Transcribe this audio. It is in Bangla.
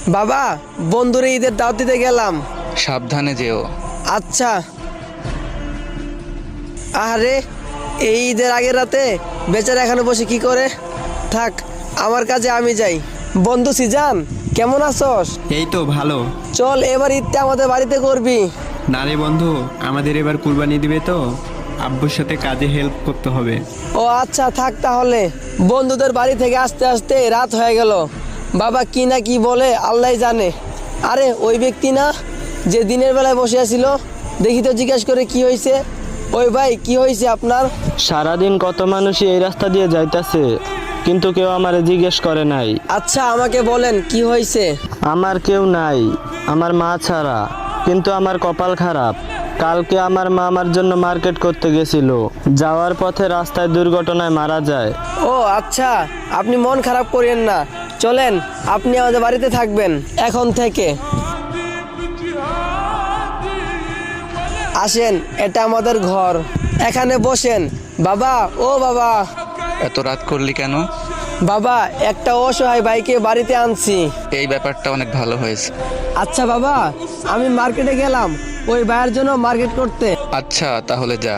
বাবা, বন্ধুরে ঈদের দাওয়াত দিতে গেলাম। সাবধানে যেও। আচ্ছা। আরে, এই ঈদের আগের রাতে বেচারা এখানে বসে কি করে? থাক, আমার কাজে আমি যাই। বন্ধু সিজান, কেমন আছস? এই তো ভালো। চল এবার ঈদটা আমাদের বাড়িতে করবি। না রে বন্ধু, আমাদের এবার কুরবানি দিবে তো, আব্বুর সাথে কাজে হেল্প করতে হবে। ও আচ্ছা, থাক তাহলে। বন্ধুদের বাড়ি থেকে আসতে আসতে রাত হয়ে গেল। বাবা কি না কি বলে আল্লাহ জানে। আরে ওই ব্যক্তি না যে দিনের বেলায় বসে আছিল? দেখি তো, জিজ্ঞেস করে কি হয়েছে। ওই ভাই, কি হয়েছে আপনার? সারাদিন কত মানুষই এই রাস্তা দিয়ে যাইতাছে, কিন্তু কেউ আমারে জিজ্ঞেস করে নাই। আচ্ছা, আমাকে বলেন কি হয়েছে। আমার কেউ নাই, আমার মা ছাড়া। কিন্তু আমার কপাল খারাপ। কালকে আমার মা আমার জন্য মার্কেট করতে গেছিল, যাওয়ার পথে রাস্তায় দুর্ঘটনায় মারা যায়। ও আচ্ছা, আপনি মন খারাপ করেন না। চলেন, আপনি আমাদের বাড়িতে থাকবেন এখন থেকে। আসেন, এটা আমাদের ঘর। এখানে বসেন। বাবা, ও বাবা। এত রাত করলি কেন? বাবা, একটা অসহায় ভাইকে বাড়িতে আনছি। এই ব্যাপারটা অনেক ভালো হয়েছে। আচ্ছা বাবা, আমি মার্কেটে গেলাম ওই ভাইয়ের জন্য মার্কেট করতে। আচ্ছা, তাহলে যা।